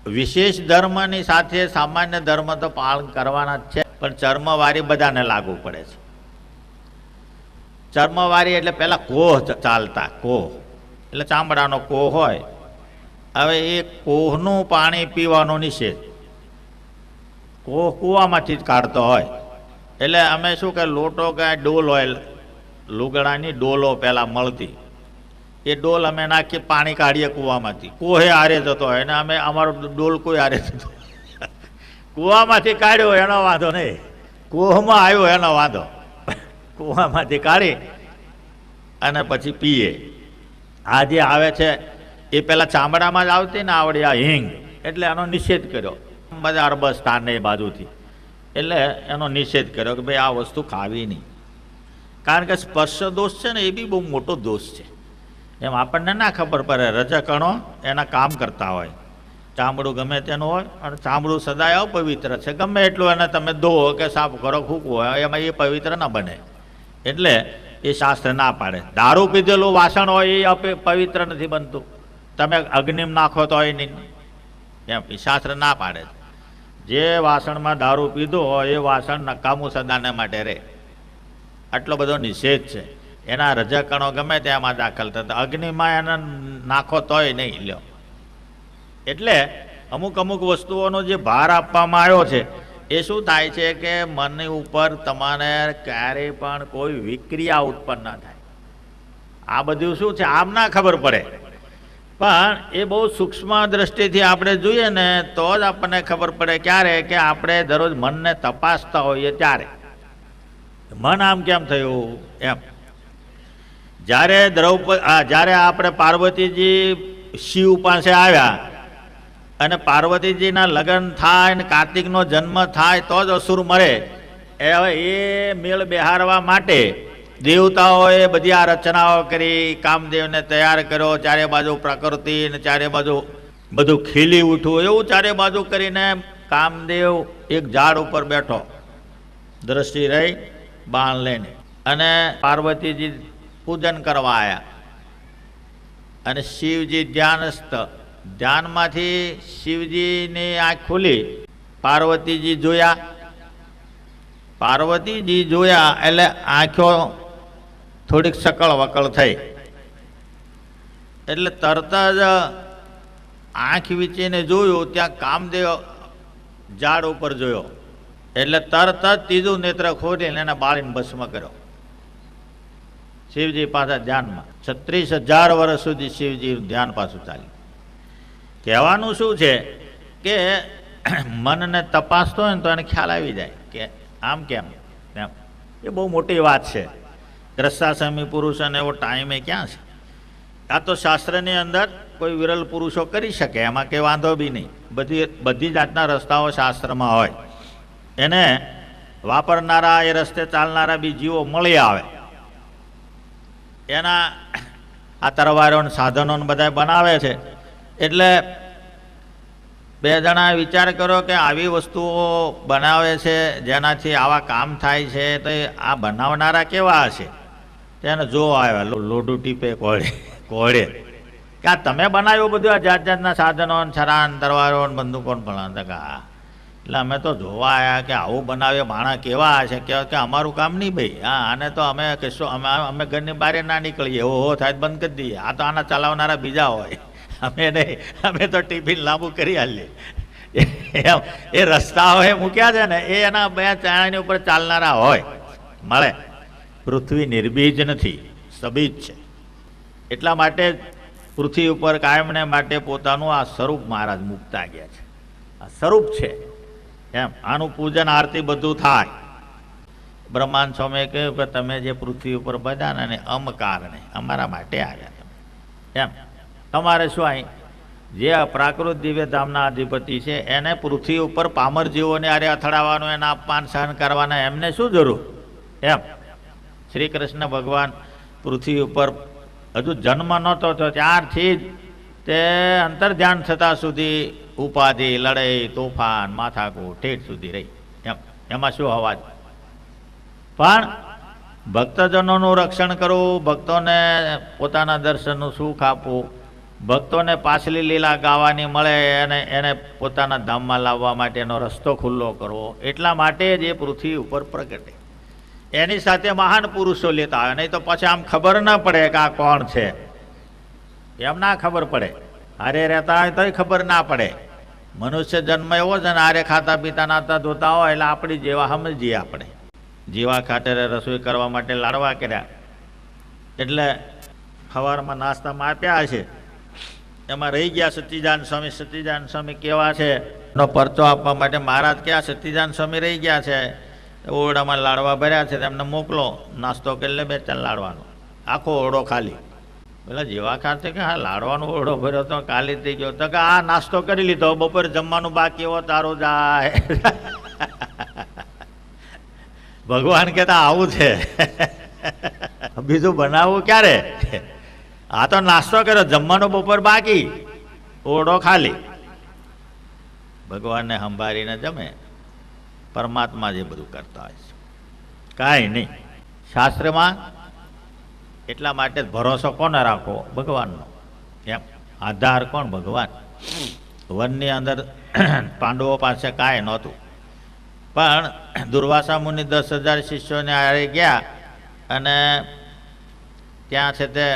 વિશેષ ધર્મની સાથે સામાન્ય ધર્મ તો પાલન કરવાના જ છે, પણ ચર્મવારી બધાને લાગુ પડે છે. ચર્મવારી એટલે પહેલાં કોહ ચાલતા, કોહ એટલે ચામડાનો કોહ હોય. હવે એ કોહનું પાણી પીવાનો નિષેધ. કોહ કૂવામાંથી જ કાઢતો હોય એટલે અમે શું કે લોટો કે ડોલ હોય, લુગડાની ડોલો પહેલાં મળતી, એ ડોલ અમે નાખી પાણી કાઢીએ કૂવામાંથી. કોહે હારે જતો હોય અને અમે અમારો ડોલ કોઈ હારે જતો. કૂવામાંથી કાઢ્યો એનો વાંધો નહીં, કોહમાં આવ્યો એનો વાંધો. કૂવામાંથી કાઢી અને પછી પીએ. આ જે આવે છે એ પહેલાં ચામડામાં જ આવતી ને આવડી આ હિંગ, એટલે એનો નિષેધ કર્યો બધા અરબસ્તાન એ બાજુથી. એટલે એનો નિષેધ કર્યો કે ભાઈ આ વસ્તુ ખાવી નહીં, કારણ કે સ્પર્શ દોષ છે ને એ બી બહુ મોટો દોષ છે. એમ આપણને ના ખબર પડે, રજકણો એના કામ કરતા હોય. ચામડું ગમે તેનું હોય અને ચામડું સદાય અપવિત્ર છે, ગમે એટલું એને તમે ધોવો કે સાફ કરો ફૂંકવો હોય એમાં એ પવિત્ર ના બને, એટલે એ શાસ્ત્ર ના પાડે. દારૂ પીધેલું વાસણ હોય એ પવિત્ર નથી બનતું, તમે અગ્નિમાં નાખો તો હોય નહીં, એમ એ શાસ્ત્ર ના પાડે. જે વાસણમાં દારૂ પીધો હોય એ વાસણ નકામું સદાને માટે રહે, આટલો બધો નિષેધ છે. એના રજકણો ગમે તેમાં દાખલ થતા, અગ્નિમાં એને નાખો તોય નહીં લ્યો. એટલે અમુક અમુક વસ્તુઓનો જે ભાર આપવામાં આવ્યો છે એ શું થાય છે કે મન ઉપર તમારે ક્યારેય પણ કોઈ વિક્રિયા ઉત્પન્ન ના થાય. આ બધું શું છે આમ ના ખબર પડે, પણ એ બહુ સૂક્ષ્મ દ્રષ્ટિથી આપણે જોઈએ ને તો જ આપણને ખબર પડે. ક્યારે કે આપણે દરરોજ મનને તપાસતા હોઈએ ત્યારે મન આમ કેમ થયું એમ. જ્યારે આપણે પાર્વતીજી શિવ પાસે આવ્યા અને પાર્વતીજીના લગ્ન થાય ને કાર્તિકનો જન્મ થાય તો જ અસુર મરે, હવે એ મેળ બેહારવા માટે દેવતાઓએ બધી આ રચનાઓ કરી, કામદેવને તૈયાર કર્યો, ચારે બાજુ પ્રકૃતિ ને ચારે બાજુ બધું ખીલી ઉઠવું, એવું ચારે બાજુ કરીને કામદેવ એક ઝાડ ઉપર બેઠો, દ્રષ્ટિ રહી બાણ લઈને, અને પાર્વતીજી પૂજન કરવા આવ્યા અને શિવજી ધ્યાનસ્થ. ધ્યાનમાંથી શિવજીની આંખ ખુલી, પાર્વતીજી જોયા. પાર્વતીજી જોયા એટલે આંખો થોડીક સકળ વકળ થઈ, એટલે તરત જ આંખ વીંચીને જોયું ત્યાં કામદેવ ઝાડ ઉપર જોયો, એટલે તરત જ ત્રીજું નેત્ર ખોલીને એને બાળીને ભસ્મ કર્યો. શિવજી પાછા ધ્યાનમાં 36,000 વર્ષ સુધી શિવજી ધ્યાન પાછું ચાલ્યું. કહેવાનું શું છે કે મનને તપાસતો હોય ને તો એને ખ્યાલ આવી જાય કે આમ કેમ એમ. એ બહુ મોટી વાત છે. ગ્રસ્તાશ્રમી પુરુષોને એવો ટાઈમે ક્યાં છે? આ તો શાસ્ત્રની અંદર કોઈ વિરલ પુરુષો કરી શકે, એમાં કંઈ વાંધો બી નહીં. બધી જાતના રસ્તાઓ શાસ્ત્રમાં હોય, એને વાપરનારા એ રસ્તે ચાલનારા બી જીવો મળી આવે. એના આ તરવારો સાધનો બધા બનાવે છે, એટલે બે જણા વિચાર કરો કે આવી વસ્તુઓ બનાવે છે જેનાથી આવા કામ થાય છે, તો આ બનાવનારા કેવા હશે? તેને જો આવ્યા લોઢું ટીપે કોળે કે આ તમે બનાવ્યું બધું આ જાત જાતના સાધનો, છરાન, તરવારો, બંદૂકો પણ. એટલે અમે તો જોવા આવ્યા કે આવું બનાવે માણા કેવા હશે, કે અમારું કામ નહીં ભાઈ, હા આને તો અમે કશો અમે ઘરની બહાર ના નીકળીએ, એવો થાય બંધ કરી દઈએ, આ તો આના ચલાવનારા બીજા હોય, અમે નહીં, અમે તો ટિફિન લાંબુ કરી હાલીએ. એ રસ્તાઓ એ મૂક્યા છે ને એ એના બે ચાણાની ઉપર ચાલનારા હોય મળે. પૃથ્વી નિર્બીજ નથી, સબીજ છે. એટલા માટે પૃથ્વી ઉપર કાયમને માટે પોતાનું આ સ્વરૂપ મહારાજ મૂકતા ગયા છે. આ સ્વરૂપ છે એમ, આનું પૂજન આરતી બધું થાય. બ્રહ્માંડ સ્વામીએ કહ્યું કે તમે જે પૃથ્વી ઉપર બધા ને અમકારને અમારા માટે આવ્યા તમે એમ. તમારે શું અહીં જે પ્રાકૃત દિવ્ય ધામના અધિપતિ છે એને પૃથ્વી ઉપર પામર જીવોને આરે અથડાવવાનું, એના અપમાન સહન કરવાના, એમને શું જરૂર એમ. શ્રી કૃષ્ણ ભગવાન પૃથ્વી ઉપર હજુ જન્મ નહોતો થયો ત્યારથી જ તે અંતર ધ્યાન થતા સુધી ઉપાધિ, લડાઈ, તોફાન, માથાકૂટ ઠેઠ સુધી રહી એમ. એમાં શું અવાજ? પણ ભક્તજનોનું રક્ષણ કરવું, ભક્તોને પોતાના દર્શનનું સુખ આપવું, ભક્તોને પાછલી લીલા ગાવાની મળે અને એને પોતાના ધામમાં લાવવા માટેનો રસ્તો ખુલ્લો કરવો, એટલા માટે જ એ પૃથ્વી ઉપર પ્રગટે. એની સાથે મહાન પુરુષો લેતા આવે, નહીં તો પછી આમ ખબર ના પડે કે આ કોણ છે, એમ ના ખબર પડે. હારે રહેતા હોય તોય ખબર ના પડે. મનુષ્ય જન્મ એવો છે ને, હારે ખાતા પીતા નાતા ધોતા હોય એટલે આપણી જેવા સમજીએ આપણે. જેવા ખાતરે રસોઈ કરવા માટે લાડવા કર્યા, એટલે સવારમાં નાસ્તામાં આપ્યા હશે, એમાં રહી ગયા સચ્ચિદાનંદ સ્વામી. સચ્ચિદાનંદ સ્વામી કેવા છે એનો પરચો આપવા માટે મહારાજ ક્યાં સચ્ચિદાનંદ સ્વામી રહી ગયા છે, ઓરડામાં લાડવા ભર્યા છે, તેમને મોકલો, નાસ્તો કરી લે 2-4 લાડવાનો. આખો ઓરડો ખાલી. પેલા જેવા ખાતે કે હા લાડવાનો ઓરડો ભર્યો તો ખાલી થઈ ગયો. તો કે આ નાસ્તો કરી લીધો, બપોરે જમવાનું બાકી એવો તારો જાય. ભગવાન કહેતા આવું છે, બીજું બનાવવું ક્યારે? આ તો નાસ્તો કર્યો, જમવાનું બપોર બાકી, ઓરડો ખાલી. ભગવાનને સંભાળીને જમે. પરમાત્મા જે બધું કરતા હોય છે, કાંઈ નહીં. શાસ્ત્રમાં એટલા માટે ભરોસો કોને રાખો? ભગવાનનો. એમ આધાર કોણ? ભગવાન. વનની અંદર પાંડવો પાસે કાંઈ નહોતું, પણ દુર્વાસા મુનિ 10,000 શિષ્યોને હારે ગયા અને ત્યાં છે તે,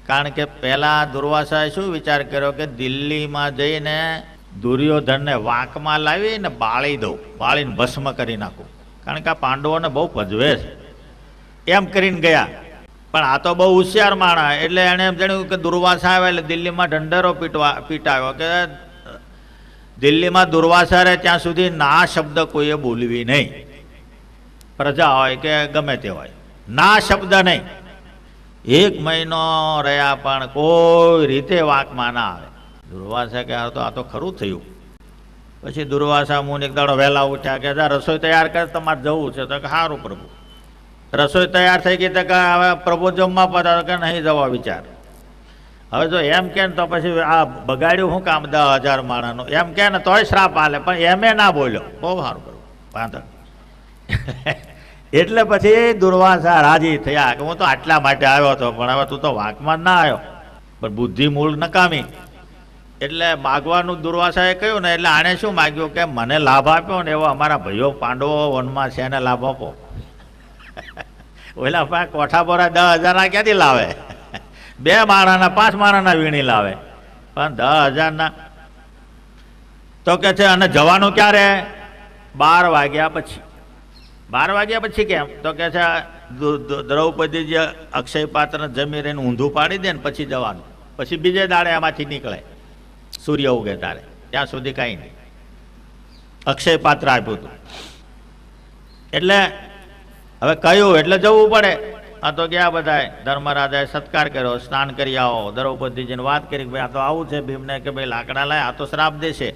કારણ કે પહેલાં દુર્વાસાએ શું વિચાર કર્યો કે દિલ્હીમાં જઈને દુર્યોધનને વાંકમાં લાવીને બાળી દઉં, બાળીને ભસ્મ કરી નાખું, કારણ કે આ પાંડવોને બહુ ભજવે છે, એમ કરીને ગયા. પણ આ તો બહુ હોશિયાર માણસ, એટલે એણે એમ જાણ્યું કે દુર્વાસા આવે એટલે દિલ્હીમાં ઢંઢેરો પીટાવ્યો કે દિલ્હીમાં દુર્વાસા રહે ત્યાં સુધી ના શબ્દ કોઈએ બોલવી નહીં. પ્રજા હોય કે ગમે તે હોય, ના શબ્દ નહીં. 1 મહિનો રહ્યા પણ કોઈ રીતે વાંકમાં ના આવે. દુર્વાસા કે આ તો ખરું થયું. પછી દુર્વાસા મુનિ એક દાડો વહેલા ઉઠ્યા કે રસોઈ તૈયાર કરે, તમારે જવું છે. તો કે સારું પ્રભુ. રસોઈ તૈયાર થઈ ગઈ તો કે હવે પ્રભુ જમવા પધારો, કે નહીં જવા વિચાર. હવે જો એમ કે ને તો પછી આ બગાડ્યું શું કામ 10,000 માણસનું, એમ કે ને તોય શ્રાપ આલે, પણ એમે ના બોલ્યો. બહુ સારું કરવું વાંધો. એટલે પછી દુર્વાસા રાજી થયા કે હું તો આટલા માટે આવ્યો હતો, પણ હવે તું તો વાંકમાં ના આવ્યો, પણ બુદ્ધિ મૂળ નકામી. એટલે માગવાનું દુર્વાસાએ કહ્યું ને, એટલે આણે શું માગ્યું કે મને લાભ આપ્યો ને એવો અમારા ભાઈઓ પાંડવો વનમાં છે એને લાભ આપો. ઓલા પા કોઠા બોરા 10,000 ક્યાંથી લાવે? 2 માળાના 5 માળાના વીણી લાવે, પણ 10,000. તો કે છે અને જવાનું ક્યારે? 12 વાગ્યા પછી. 12 વાગ્યા પછી કેમ? તો કે છે દ્રૌપદીજી અક્ષય પાત્રને જમી રહીને ઊંધું પાડી દે ને પછી જવાનું, પછી બીજે દાડે એમાંથી નીકળે, સૂર્ય ઉગે તારે, ત્યાં સુધી કાંઈ નહીં. અક્ષય પાત્ર આપ્યું હતું એટલે હવે કહ્યું એટલે જવું પડે. આ તો ગયા બધાએ. ધર્મરાજાએ સત્કાર કર્યો, સ્નાન કરી આવો. દ્રૌપદીજીને વાત કરી કે ભાઈ આ તો આવું છે ભીમને, કે ભાઈ લાકડા લાય, આ તો શ્રાપ દેશે.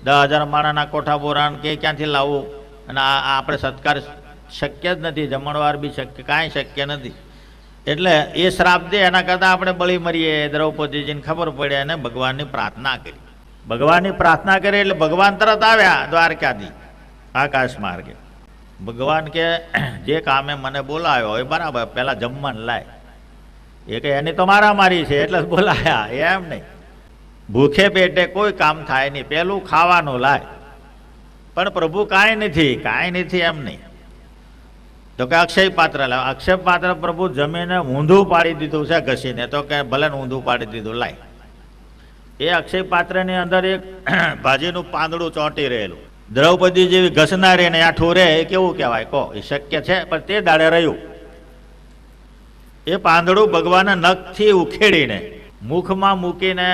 10,000 માણાના કોઠા બોરાન કે ક્યાંથી લાવવું, અને આ આપણે સત્કાર શક્ય જ નથી, જમણવાર બી શક્ય, કાંઈ શક્ય નથી. એટલે એ શ્રાપ દે એના કરતાં આપણે બળી મરીએ. દ્રૌપદીજીને ખબર પડે અને ભગવાનની પ્રાર્થના કરી. ભગવાનની પ્રાર્થના કરી એટલે ભગવાન તરત આવ્યા દ્વારકાથી આકાશ માર્ગે. ભગવાન કે જે કામે મને બોલાવ્યો એ બરાબર, પહેલાં જમવાનું લાય. એ કે એની તો મારામારી છે એટલે બોલાયા, એમ નહીં. ભૂખે પેટે કોઈ કામ થાય નહીં, પહેલું ખાવાનું લાય. પણ પ્રભુ કાંઈ નથી એમ નહીં. તો કે અક્ષય પાત્ર લાવ. અક્ષય પાત્ર પ્રભુ જમીને ઊંધું પાડી દીધું છે ઘસીને. તો કે ભલે ને ઊંધું પાડી દીધું, લાય. એ અક્ષય પાત્રની અંદર એક ભાજીનું પાંદડું ચોંટી રહેલું. દ્રૌપદી જેવી ઘસનારી ને આઠું રહે એ કેવું કહેવાય કહો? એ શક્ય છે? પણ તે દાડે રહ્યું. એ પાંદડું ભગવાને નખથી ઉખેડીને મુખમાં મૂકીને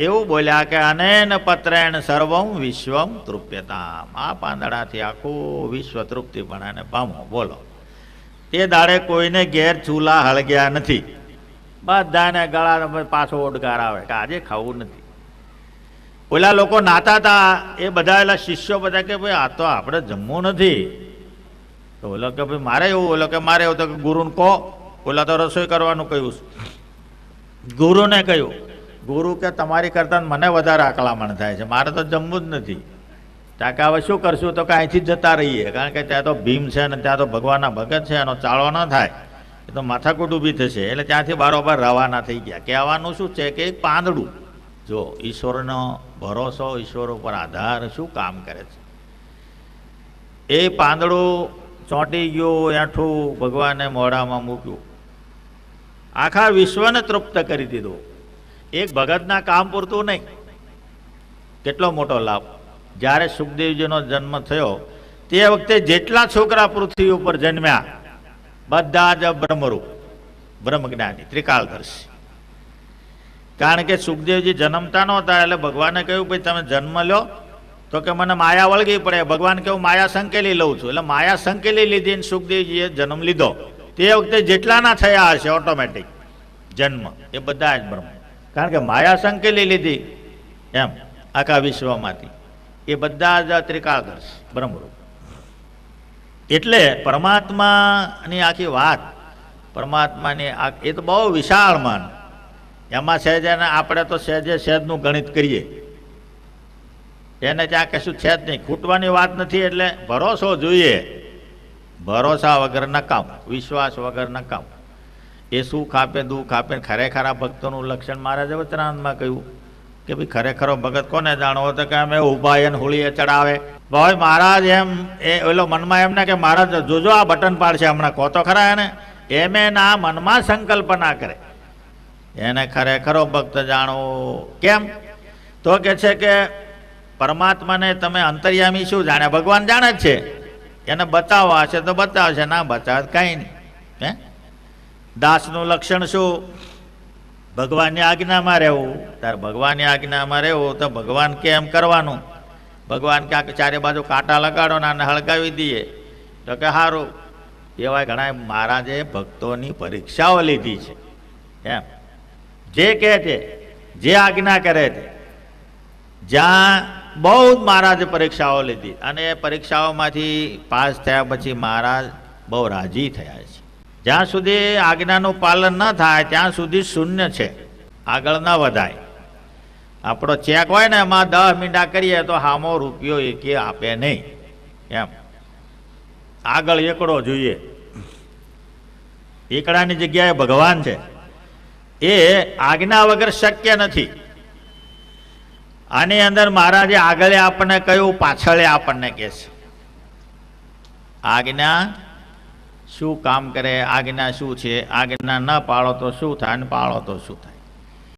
એવું બોલ્યા કે અનેન પત્રેણ સર્વમ વિશ્વમ તૃપ્યતામ. આ પાંદડાથી આખું વિશ્વ તૃપ્તિપણાને પામો. બોલો. તે દાડે કોઈને ઘેર ચૂલા હળગ્યા નથી. બધાને ગળા પાછો ઓડકાર આવે કે આજે ખાવું નથી. ઓલા લોકો નાતા હતા એ બધા એલા શિષ્યો બધા કે ભાઈ આ તો આપણે જમવું નથી. તો ઓલો કે ભાઈ મારે એવું, ઓલો કે મારે એવું. તો ગુરુને કહો. ઓલા તો રસોઈ કરવાનું કહ્યું. ગુરુને કહ્યું. ગુરુ કે તમારી કરતાં મને વધારે આકલામણ થાય છે, મારે તો જમવું જ નથી. ત્યાં કે હવે શું કરશું? તો કે અહીંથી જ જતા રહીએ, કારણ કે ત્યાં તો ભીમ છે ને ત્યાં તો ભગવાનના ભગત છે, એનો ચાળો ન થાય. એ તો માથાકૂટ ઊભી થશે. એટલે ત્યાંથી બારોબાર રવાના થઈ ગયા. કહેવાનું શું છે કે પાંદડું જો ઈશ્વરનો ભરોસો, ઈશ્વર ઉપર આધાર શું કામ કરે છે. એ પાંદડું ચોંટી ગયું, એઠું ભગવાને મોઢામાં મૂક્યું, આખા વિશ્વને તૃપ્ત કરી દીધું. એક ભગતના કામ પૂરતું નહીં. કેટલો મોટો લાભ. જ્યારે સુખદેવજીનો જન્મ થયો તે વખતે જેટલા છોકરા પૃથ્વી ઉપર જન્મ્યા બધા જ બ્રહ્મરૂપ, બ્રહ્મજ્ઞાની, ત્રિકાળદર્શી. કારણ કે સુખદેવજી જન્મતા નહોતા એટલે ભગવાને કહ્યું ભાઈ તમે જન્મ લો, તો કે મને માયા વળગી પડે. ભગવાન કહ્યું માયા સંકેલી લઉં છું. એટલે માયા સંકેલી લીધી ને સુખદેવજીએ જન્મ લીધો. તે વખતે જેટલાના થયા હશે ઓટોમેટિક જન્મ એ બધા જ બ્રહ્મ. કારણ કે માયા સંકેલી લીધી એમ આખા વિશ્વમાંથી. એ બધા જ ત્રિકાળદર્શી બ્રહ્મરૂપ. એટલે પરમાત્માની આખી વાત, પરમાત્માની એ તો બહુ વિશાળ માન. એમાં સહેજે આપણે તો સહેજનું ગણિત કરીએ, એને ત્યાં કશું છે જ નહીં. ખૂટવાની વાત નથી. એટલે ભરોસો જોઈએ. ભરોસા વગર નકામ, વિશ્વાસ વગર નકામ. એ સુખ આપે, દુઃખ આપે. ખરેખર આ ભક્તોનું લક્ષણ મહારાજે વચનામૃતમાં કહ્યું કે ભાઈ ખરેખરો ભગત કોને જાણવો, તો કે અમે ઊભા એને હોળીએ ચડાવે. ભાઈ મહારાજ એમ એ ઓલો મનમાં એમ ને કે મહારાજ જોજો આ બટન પાડશે હમણાં, કહો તો ખરા એને. એમ ના મનમાં સંકલ્પ ના કરે. એને ખરેખરો ભક્ત જાણવો. કેમ? તો કે છે કે પરમાત્માને તમે અંતર્યામી શું જાણે? ભગવાન જાણે જ છે. એને બતાવવા છે તો બતાવશે, ના બતાવે કાંઈ નહીં. હે, દાસનું લક્ષણ શું? ભગવાનની આજ્ઞામાં રહેવું. તારે ભગવાનની આજ્ઞામાં રહેવું તો ભગવાન કે એમ કરવાનું. ભગવાન ક્યાંક ચારે બાજુ કાંટા લગાડો ને આને હળગાવી દઈએ તો કે સારું. એવા ઘણા મહારાજે ભક્તોની પરીક્ષાઓ લીધી છે. એમ જે કહે છે, જે આજ્ઞા કરે છે, જ્યાં બહુ જ મહારાજે પરીક્ષાઓ લીધી. અને એ પરીક્ષાઓમાંથી પાસ થયા પછી મહારાજ બહુ રાજી થયા છે. જ્યાં સુધી આજ્ઞાનું પાલન ન થાય ત્યાં સુધી શૂન્ય છે, આગળ ન વધાય. આપણો ચેક હોય ને એમાં 10 મીંડા કરીએ તો સામો રૂપિયો એકે આપે નહીં. એમ આગળ એકડો જોઈએ. એકડાની જગ્યાએ ભગવાન છે. એ આજ્ઞા વગર શક્ય નથી. આની અંદર મહારાજે આગળ આપણને કહ્યું, પાછળ આપણને કહે છે. આજ્ઞા શું કામ કરે, આજ્ઞા શું છે, આજ્ઞા ન પાળો તો શું થાય, ને પાળો તો શું થાય.